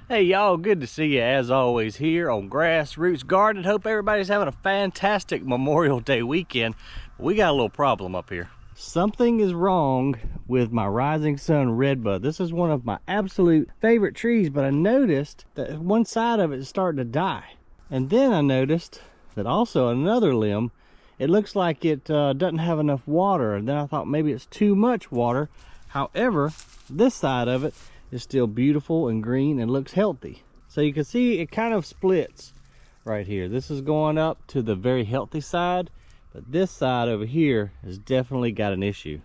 Hey y'all, good to see you as always here on Grassroots Garden. Hope everybody's having a fantastic Memorial Day weekend. We got a little problem up here. Something is wrong with my Rising Sun Redbud. This is one of my absolute favorite trees, but I noticed that one side of it is starting to die. And then I noticed that also another limb, it looks like it doesn't have enough water. And then I thought maybe it's too much water. However, this side of it is still beautiful and green and looks healthy. So you can see it kind of splits right here. This is going up to the very healthy side, but this side over here has definitely got an issue.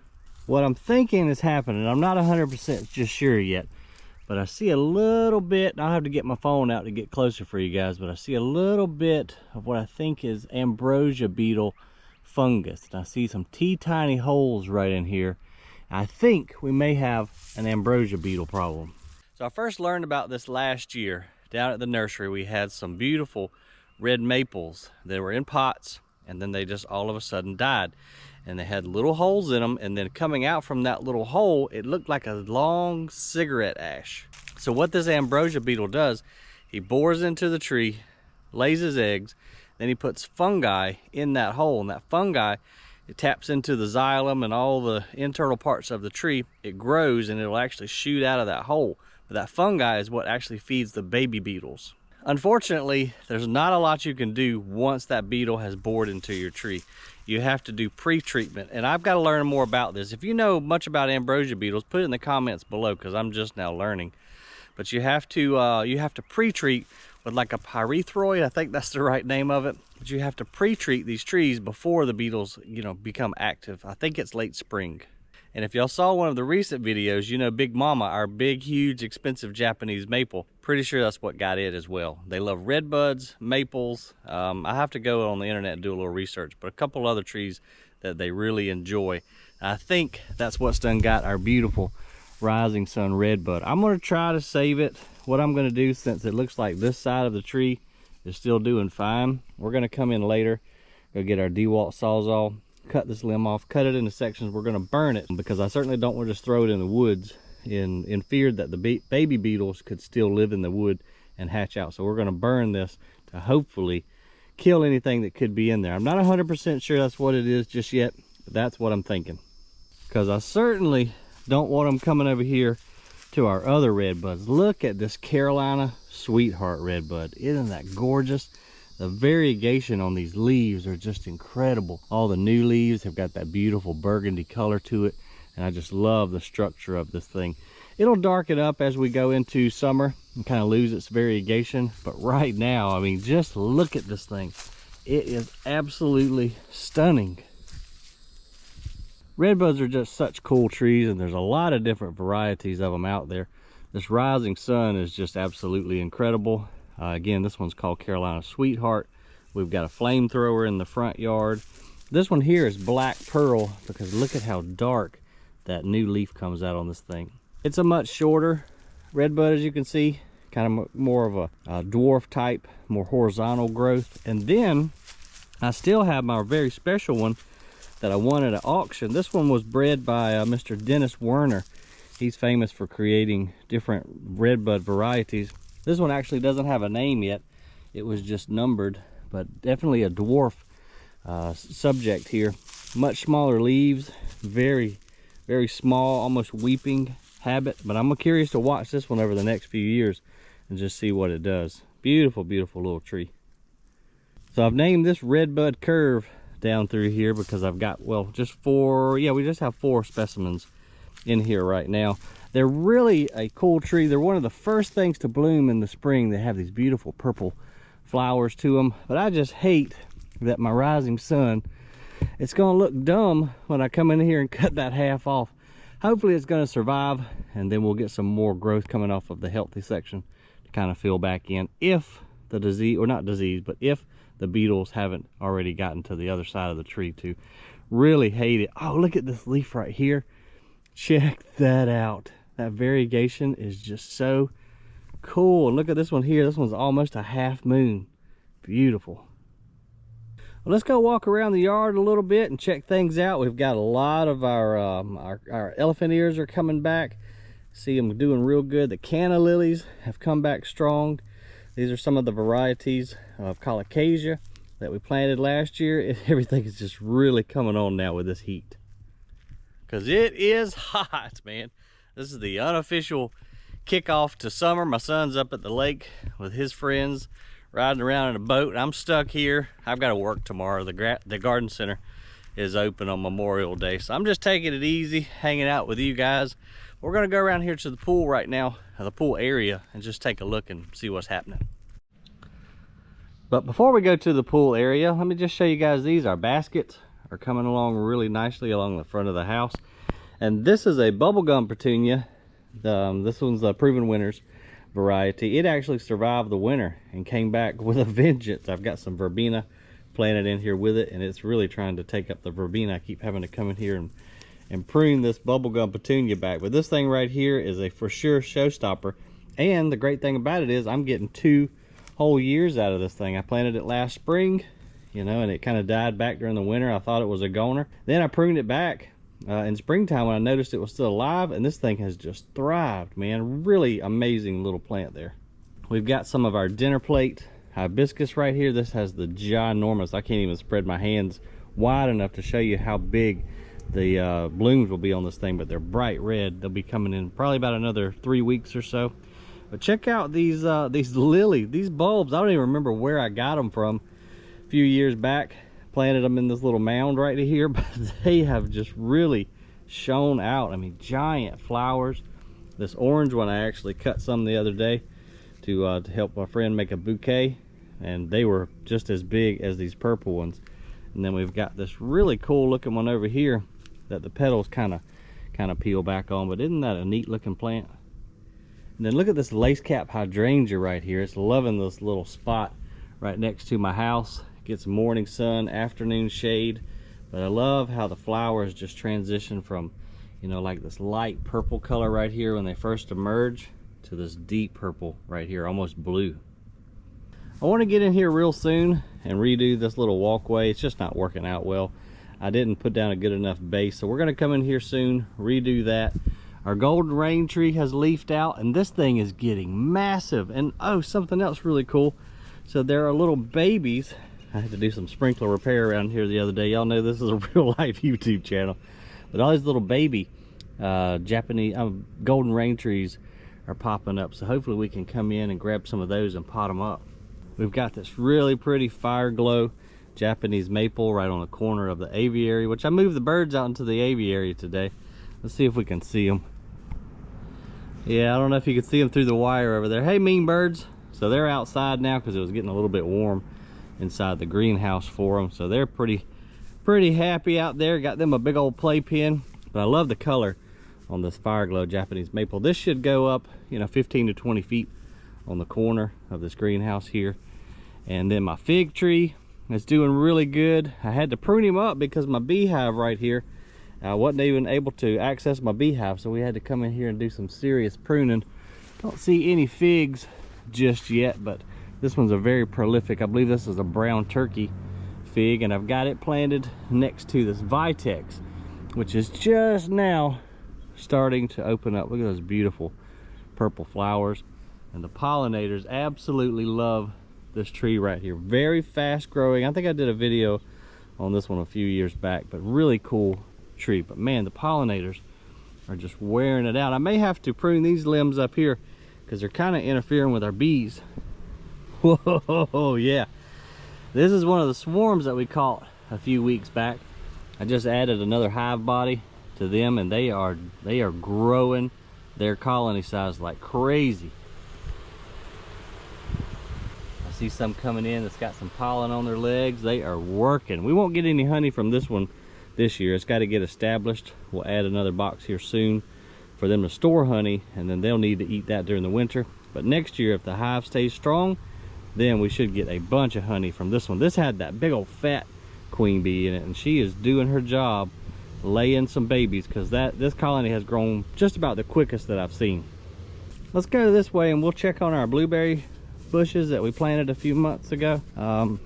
What I'm thinking is happening, I'm not 100% just sure yet, but I see a little bit, I'll have to get my phone out to get closer for you guys, but I see a little bit of what I think is Ambrosia Beetle fungus. And I see some teeny holes right in here. I think we may have an Ambrosia Beetle problem. So I first learned about this last year. Down at the nursery, we had some beautiful red maples that were in pots, and then they just all of a sudden died. And they had little holes in them, and then coming out from that little hole, it looked like a long cigarette ash. So what this Ambrosia Beetle does, he bores into the tree, lays his eggs, then he puts fungi in that hole, and that fungi, it taps into the xylem and all the internal parts of the tree. It grows and it'll actually shoot out of that hole. But that fungi is what actually feeds the baby beetles. Unfortunately, there's not a lot you can do once that beetle has bored into your tree. You have to do pre-treatment, and I've got to learn more about this. If you know much about ambrosia beetles, put it in the comments below, because I'm just now learning. But you have to pre-treat with like a pyrethroid, I think that's the right name of it. But you have to pre-treat these trees before the beetles, become active. I think it's late spring. And if y'all saw one of the recent videos, you know Big Mama, our big, huge, expensive Japanese maple, pretty sure that's what got it as well. They love redbuds, maples. I have to go on the internet and do a little research, but a couple other trees that they really enjoy. I think that's what's done got our beautiful Rising Sun Redbud. I'm gonna try to save it. What I'm gonna do, since it looks like this side of the tree is still doing fine, we're gonna come in later, go get our DeWalt Sawzall, cut this limb off, cut it into sections. We're gonna burn it, because I certainly don't want to just throw it in the woods in fear that the baby beetles could still live in the wood and hatch out. So we're gonna burn this to hopefully kill anything that could be in there. I'm not 100% sure that's what it is just yet, but that's what I'm thinking. Because I certainly don't want them coming over here to our other redbuds. Look at this Carolina Sweetheart Redbud. Isn't that gorgeous? The variegation on these leaves are just incredible. All the new leaves have got that beautiful burgundy color to it, and I just love the structure of this thing. It'll darken up as we go into summer and kind of lose its variegation, but right now, I mean, just look at this thing. It is absolutely stunning. Redbuds are just such cool trees, and there's a lot of different varieties of them out there. This Rising Sun is just absolutely incredible. Again, this one's called Carolina Sweetheart. We've got a flamethrower in the front yard. This one here is Black Pearl, because look at how dark that new leaf comes out on this thing. It's a much shorter redbud, as you can see, kind of more of a dwarf type, more horizontal growth. And then I still have my very special one that I won at an auction. This one was bred by Mr. Dennis Werner. He's famous for creating different redbud varieties. This one actually doesn't have a name yet. It was just numbered, but definitely a dwarf subject here. Much smaller leaves, very, very small, almost weeping habit. But I'm curious to watch this one over the next few years and just see what it does. Beautiful, beautiful little tree. So I've named this Redbud Curve down through here because I've got, well, just four, yeah, we just have 4 specimens in here right now. They're really a cool tree. They're one of the first things to bloom in the spring. They have these beautiful purple flowers to them, but I just hate that my Rising Sun, it's gonna look dumb when I come in here and cut that half off. Hopefully it's gonna survive, and then we'll get some more growth coming off of the healthy section to kind of fill back in, if the disease, or not disease, but if the beetles haven't already gotten to the other side of the tree too. Really hate it. Oh, look at this leaf right here. Check that out. That variegation is just so cool. And look at this one here. This one's almost a half moon. Beautiful. Well, let's go walk around the yard a little bit and check things out. We've got a lot of our elephant ears are coming back. See them doing real good. The canna lilies have come back strong. These are some of the varieties of colocasia that we planted last year. Everything is just really coming on now with this heat, because it is hot, man. This is the unofficial kickoff to summer. My son's up at the lake with his friends riding around in a boat. I'm stuck here. I've got to work tomorrow. The garden center is open on Memorial Day, so I'm just taking it easy, hanging out with you guys. We're gonna go around here to the pool right now, the pool area, and just take a look and see what's happening. But before we go to the pool area, let me just show you guys these. Our baskets are coming along really nicely along the front of the house. And this is a bubblegum petunia. This one's a Proven Winners variety. It actually survived the winter and came back with a vengeance. I've got some verbena planted in here with it, and it's really trying to take up the verbena. I keep having to come in here and prune this bubblegum petunia back. But this thing right here is a for sure showstopper. And the great thing about it is I'm getting 2 whole years out of this thing. I planted it last spring, you know, and it kind of died back during the winter. I thought it was a goner. Then I pruned it back in springtime when I noticed it was still alive, and this thing has just thrived, man. Really amazing little plant there. We've got some of our dinner plate hibiscus right here. This has the ginormous, I can't even spread my hands wide enough to show you how big the blooms will be on this thing, but they're bright red. They'll be coming in probably about another 3 weeks or so. But check out these these bulbs. I don't even remember where I got them from a few years back. Planted them in this little mound right here, but they have just really shown out. I mean, giant flowers. This orange one, I actually cut some the other day to help my friend make a bouquet, and they were just as big as these purple ones. And then we've got this really cool looking one over here that the petals kind of peel back on, but isn't that a neat looking plant? And then look at this lace cap hydrangea right here. It's loving this little spot right next to my house. Gets morning sun, afternoon shade, but I love how the flowers just transition from, you know, like this light purple color right here when they first emerge to this deep purple right here, almost blue. I want to get in here real soon and redo this little walkway. It's just not working out well. I didn't put down a good enough base, so we're going to come in here soon, redo that. Our golden rain tree has leafed out, and this thing is getting massive. And oh, something else really cool. So there are little babies. I had to do some sprinkler repair around here the other day. Y'all know this is a real life YouTube channel. But all these little baby Japanese golden rain trees are popping up. So hopefully we can come in and grab some of those and pot them up. We've got this really pretty fire glow Japanese maple right on the corner of the aviary, which I moved the birds out into the aviary today. Let's see if we can see them. Yeah, I don't know if you can see them through the wire over there. Hey, mean birds. So they're outside now because it was getting a little bit warm inside the greenhouse for them. So they're pretty happy out there. Got them a big old playpen. But I love the color on this fire glow Japanese maple. This should go up, you know, 15 to 20 feet on the corner of this greenhouse here. And then my fig tree is doing really good. I had to prune him up because my beehive right here, I wasn't even able to access my beehive, so we had to come in here and do some serious pruning. Don't see any figs just yet, but this one's a very prolific, I believe this is a brown turkey fig, and I've got it planted next to this vitex, which is just now starting to open up. Look at those beautiful purple flowers. And the pollinators absolutely love this tree right here. Very fast growing. I think I did a video on this one a few years back, but really cool tree. But man, the pollinators are just wearing it out. I may have to prune these limbs up here because they're kind of interfering with our bees. Whoa, yeah. This is one of the swarms that we caught a few weeks back. I just added another hive body to them, and they are growing their colony size like crazy. I see some coming in that's got some pollen on their legs. They are working. We won't get any honey from this one this year. It's got to get established. We'll add another box here soon for them to store honey, and then they'll need to eat that during the winter. But next year, if the hive stays strong, then we should get a bunch of honey from this one. This had that big old fat queen bee in it, and she is doing her job laying some babies, because this colony has grown just about the quickest that I've seen. Let's go this way and we'll check on our blueberry bushes that we planted a few months ago. I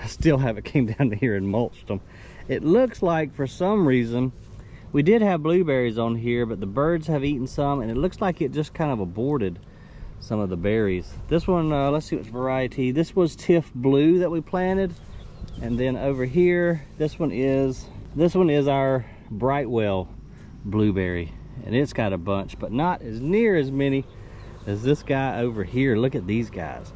still haven't came down here and mulched them. It looks like for some reason We did have blueberries on here, but the birds have eaten some, and it looks like it just kind of aborted some of the berries. This one, let's see which variety. This was Tiff Blue that we planted. And then over here, this one is our Brightwell blueberry. And it's got a bunch, but not as near as many as this guy over here. Look at these guys.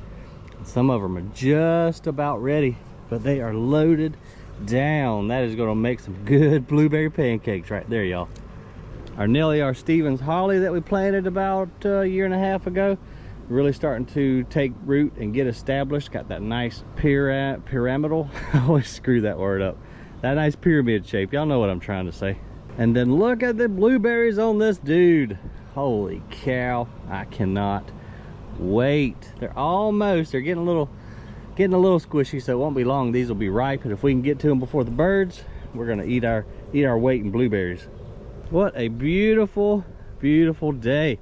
Some of them are just about ready, but they are loaded down. That is gonna make some good blueberry pancakes right there, y'all. Our Nellie R. Stevens holly that we planted about a year and a half ago, really starting to take root and get established. Got that nice pyramidal. I always screw that word up. That nice pyramid shape. Y'all know what I'm trying to say. And then look at the blueberries on this dude. Holy cow, I cannot wait. They're getting a little squishy, so it won't be long. These will be ripe, and if we can get to them before the birds, we're gonna eat our weight in blueberries. What a beautiful, beautiful day.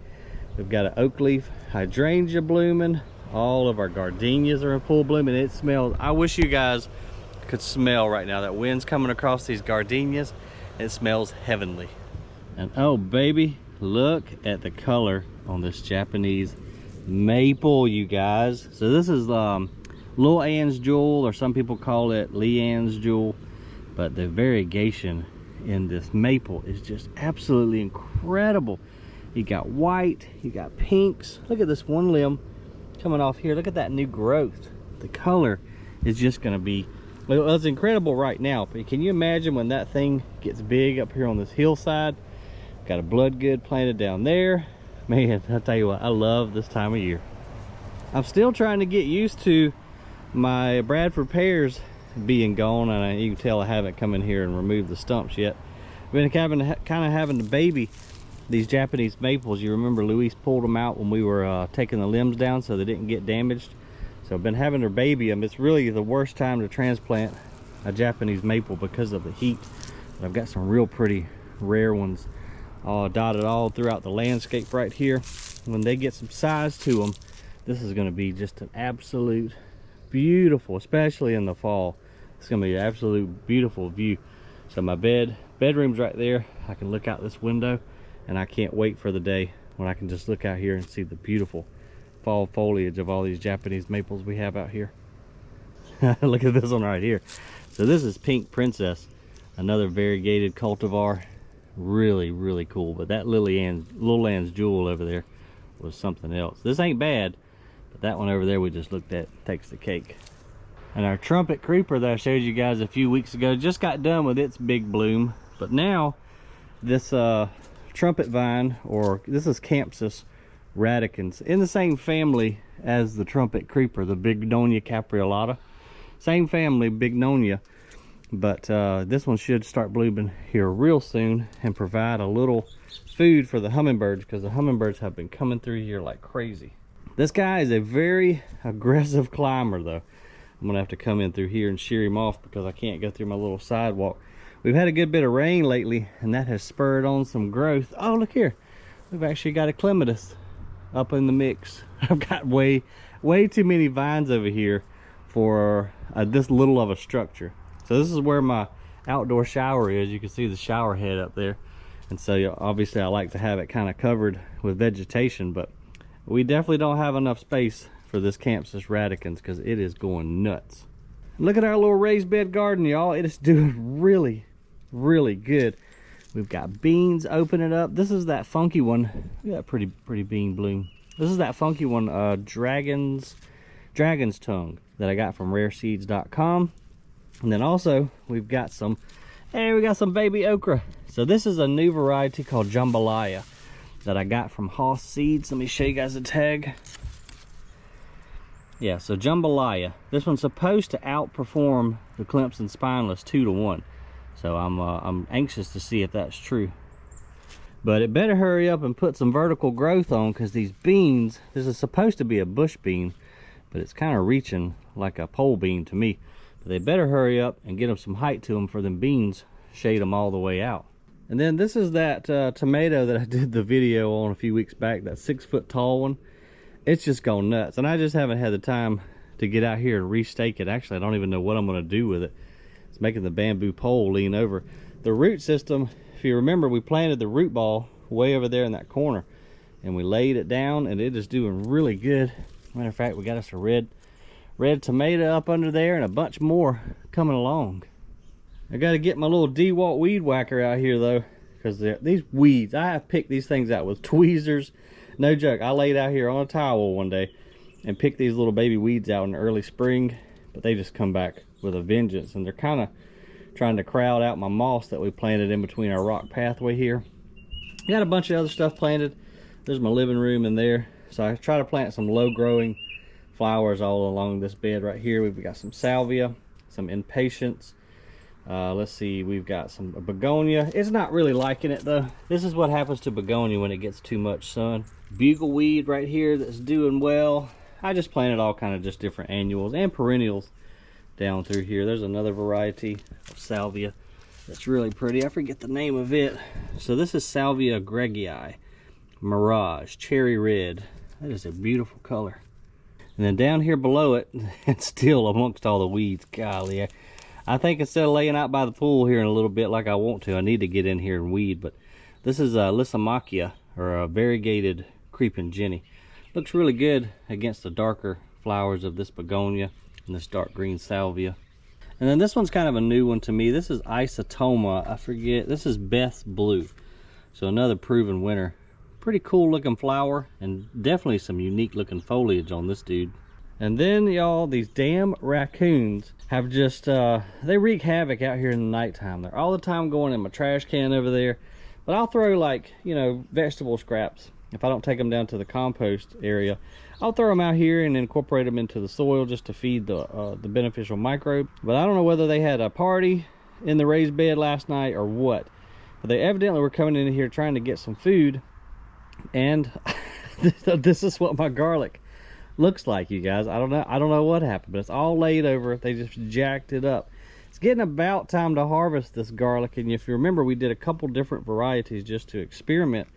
We've got an oak leaf hydrangea blooming. All of our gardenias are in full bloom, and it smells, I wish you guys could smell right now. That wind's coming across these gardenias. It smells heavenly. And oh baby, look at the color on this Japanese maple, you guys. So this is Lil Ann's Jewel, or some people call it Leanne's Jewel, but the variegation in this maple is just absolutely incredible. You got white, you got pinks. Look at this one limb coming off here. Look at that new growth. The color is just gonna be, well, it's incredible right now, but can you imagine when that thing gets big up here on this hillside? Got a bloodgood planted down there. Man, I'll tell you what, I love this time of year. I'm still trying to get used to my Bradford pears being gone, and you can tell I haven't come in here and removed the stumps yet. I've been kind of having to baby these Japanese maples. You remember Luis pulled them out when we were taking the limbs down so they didn't get damaged. So I've been having to baby them. It's really the worst time to transplant a Japanese maple because of the heat. But I've got some real pretty rare ones dotted all throughout the landscape right here. When they get some size to them, this is going to be just an absolute beautiful, especially in the fall. It's going to be an absolute beautiful view. So my bedroom's right there. I can look out this window, and I can't wait for the day when I can just look out here and see the beautiful fall foliage of all these Japanese maples we have out here. Look at this one right here. So this is Pink Princess, another variegated cultivar. Really, really cool. But that Lil Ann's Jewel over there was something else. This ain't bad, but that one over there we just looked at takes the cake. And our trumpet creeper that I showed you guys a few weeks ago just got done with its big bloom. But now this trumpet vine, or this is Campsis radicans, in the same family as the trumpet creeper, the Bignonia capreolata. Same family, Bignonia. But this one should start blooming here real soon and provide a little food for the hummingbirds, because the hummingbirds have been coming through here like crazy. This guy is a very aggressive climber though. I'm gonna have to come in through here and shear him off because I can't go through my little sidewalk. We've had a good bit of rain lately, and that has spurred on some growth. Oh, look here. We've actually got a clematis up in the mix. I've got way too many vines over here for this little of a structure. So this is where my outdoor shower is. You can see the shower head up there. And so obviously I like to have it kind of covered with vegetation, but we definitely don't have enough space for this Campsis radicans because it is going nuts. Look at our little raised bed garden, y'all. It is doing really, really good. We've got beans opening up. This is that funky one. Look at that pretty bean bloom. This is that funky one, dragon's tongue, that I got from rareseeds.com. And then also we've got some, hey, we got some baby okra. So this is a new variety called jambalaya that I got from Hoss Seeds. Let me show you guys the tag. Yeah, so jambalaya. This one's supposed to outperform the Clemson spineless 2-to-1. So I'm anxious to see if that's true. But it better hurry up and put some vertical growth on, because these beans, this is supposed to be a bush bean, but it's kind of reaching like a pole bean to me. But they better hurry up and get them some height to them for them beans, shade them all the way out. And then this is that tomato that I did the video on a few weeks back, that 6-foot tall one. It's just gone nuts, and I just haven't had the time to get out here and restake it. Actually, I don't even know what I'm going to do with it. It's making the bamboo pole lean over. The root system if you remember, we planted the root ball way over there in that corner, and we laid it down, and it is doing really good. Matter of fact, we got us a red tomato up under there and a bunch more coming along. I got to get my little DeWalt weed whacker out here though, because these weeds, I have picked these things out with tweezers. No joke, I laid out here on a towel one day and picked these little baby weeds out in the early spring, but they just come back with a vengeance, and they're kind of trying to crowd out my moss that we planted in between our rock pathway here. Got a bunch of other stuff planted. There's my living room in there. So I try to plant some low growing flowers all along this bed right here. We've got some salvia, some impatiens. Let's see, we've got some begonia. It's not really liking it though. This is what happens to begonia when it gets too much sun. Bugleweed right here that's doing well. I just planted all kind of just different annuals and perennials down through here. There's another variety of salvia that's really pretty. I forget the name of it. So this is Salvia gregii, Mirage, cherry red. That is a beautiful color. And then down here below it, it's still amongst all the weeds. Golly, I think instead of laying out by the pool here in a little bit like I want to, I need to get in here and weed. But this is a Lysimachia, or a variegated creeping jenny. Looks really good against the darker flowers of this begonia and this dark green salvia. And then this one's kind of a new one to me. This is Isotoma. I forget. This is Beth's Blue. So another proven winner. Pretty cool looking flower, and definitely some unique looking foliage on this dude. And then y'all, these damn raccoons have just, they wreak havoc out here in the nighttime. They're all the time going in my trash can over there. But I'll throw, like, you know, vegetable scraps. If I don't take them down to the compost area, I'll throw them out here and incorporate them into the soil just to feed the beneficial microbe. But I don't know whether they had a party in the raised bed last night or what. But they evidently were coming in here trying to get some food. And this is what my garlic looks like, you guys. I don't know what happened, but it's all laid over. They just jacked it up. It's getting about time to harvest this garlic. And if you remember, we did a couple different varieties just to experiment.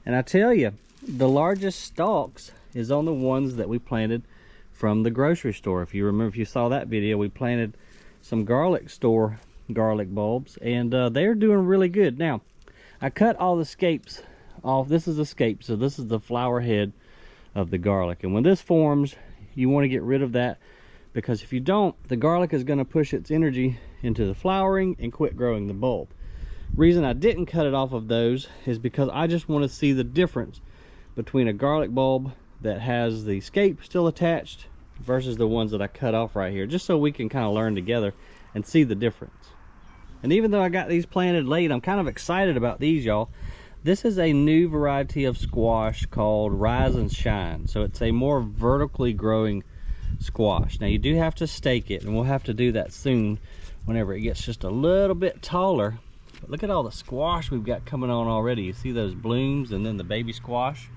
And I tell you, the largest stalks is on the ones that we planted from the grocery store. If you remember, if you saw that video, we planted some garlic store garlic bulbs, and they're doing really good. Now, I cut all the scapes off. This is a scape, so this is the flower head of the garlic. And when this forms, you want to get rid of that, because if you don't, the garlic is going to push its energy into the flowering and quit growing the bulb. Reason I didn't cut it off of those is because I just want to see the difference between a garlic bulb that has the scape still attached versus the ones that I cut off right here, just so we can kind of learn together and see the difference. And even though I got these planted late, I'm kind of excited about these, y'all. This is a new variety of squash called Rise and Shine. So it's a more vertically growing squash. Now you do have to stake it, and we'll have to do that soon whenever it gets just a little bit taller. But look at all the squash we've got coming on already. You see those blooms and then the baby squash.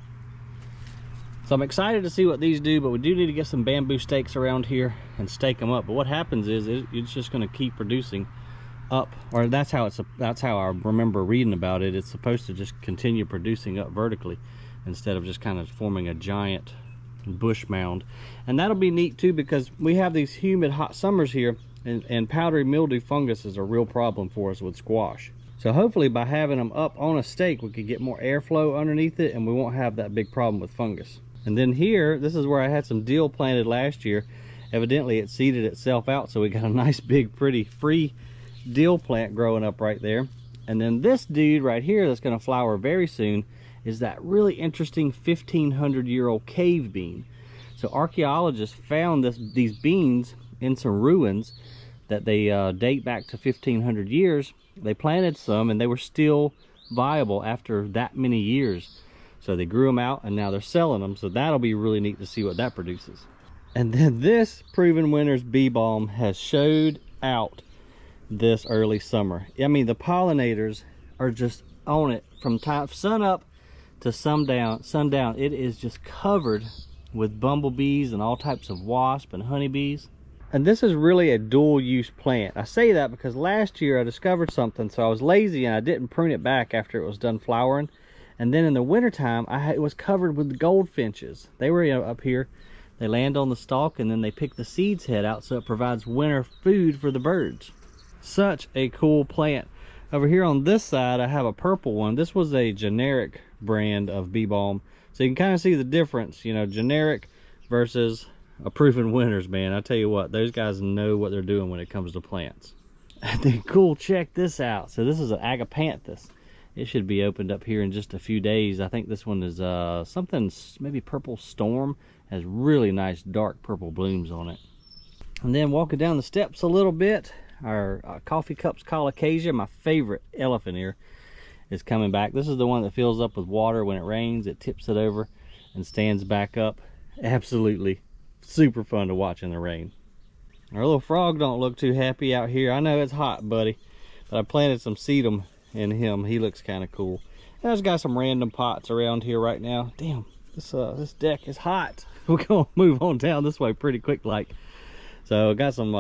So I'm excited to see what these do, but we do need to get some bamboo stakes around here and stake them up. But what happens is it's just going to keep producing up, or that's how I remember reading about it. It's supposed to just continue producing up vertically instead of just kind of forming a giant bush mound. And that'll be neat too, because we have these humid hot summers here, and powdery mildew fungus is a real problem for us with squash. So hopefully by having them up on a stake, we could get more airflow underneath it, and we won't have that big problem with fungus. And then here, this is where I had some dill planted last year. Evidently it seeded itself out, so we got a nice big pretty free dill plant growing up right there. And then this dude right here that's going to flower very soon is that really interesting 1500-year-old cave bean. So archaeologists found these beans in some ruins that they date back to 1500 years. They planted some, and they were still viable after that many years. So they grew them out, and now they're selling them. So that'll be really neat to see what that produces. And then this proven winner's bee balm has showed out this early summer. I mean, the pollinators are just on it from sun up to sundown. It is just covered with bumblebees and all types of wasp and honeybees. And this is really a dual use plant. I say that because last year I discovered something, so I was lazy and I didn't prune it back after it was done flowering. And then in the wintertime, it was covered with goldfinches. They were up here. They land on the stalk, and then they pick the seeds head out, so it provides winter food for the birds. Such a cool plant. Over here on this side, I have a purple one. This was a generic brand of bee balm. So you can kind of see the difference, you know, generic versus a proven winners, man. I tell you what, those guys know what they're doing when it comes to plants. And then cool, check this out. So this is an agapanthus. It should be opened up here in just a few days. I think this one is something, maybe purple storm. Has really nice dark purple blooms on it. And then walking down the steps a little bit, our coffee cups colocasia, my favorite elephant ear, is coming back. This is the one that fills up with water when it rains. It tips it over and stands back up. Absolutely super fun to watch in the rain. Our little frog don't look too happy out here. I know it's hot, buddy, but I planted some sedum in him. He looks kind of cool. And I've got some random pots around here right now. Damn, this deck is hot. We're gonna move on down this way pretty quick like. So I got some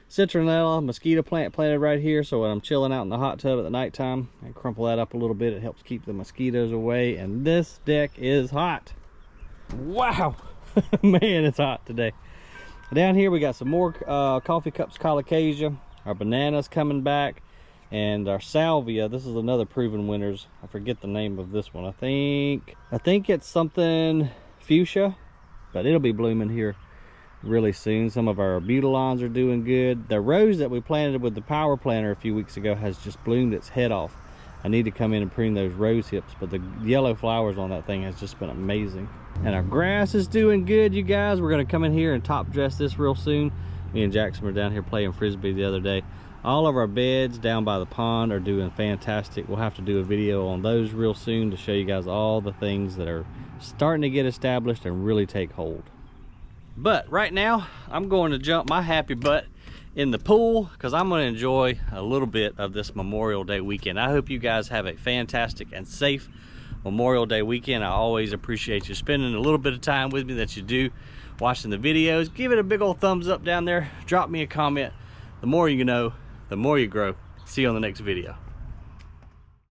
citronella mosquito plant planted right here, so when I'm chilling out in the hot tub at the nighttime, I crumple that up a little bit. It helps keep the mosquitoes away. And this deck is hot. Wow. Man, it's hot today. Down here we got some more coffee cups colocasia. Our bananas coming back, and our salvia. This is another proven winners. I forget the name of this one. I think it's something fuchsia, but it'll be blooming here really soon. Some of our beetlelons are doing good. The rose that we planted with the power planter a few weeks ago has just bloomed its head off. I need to come in and prune those rose hips, but the yellow flowers on that thing has just been amazing. And our grass is doing good, you guys. We're gonna come in here and top dress this real soon. Me and Jackson were down here playing frisbee the other day. All of our beds down by the pond are doing fantastic. We'll have to do a video on those real soon to show you guys all the things that are starting to get established and really take hold. But right now, I'm going to jump my happy butt in the pool because I'm going to enjoy a little bit of this Memorial Day weekend. I hope you guys have a fantastic and safe Memorial Day weekend. I always appreciate you spending a little bit of time with me that you do watching the videos. Give it a big old thumbs up down there. Drop me a comment. The more you know, the more you grow. See you on the next video.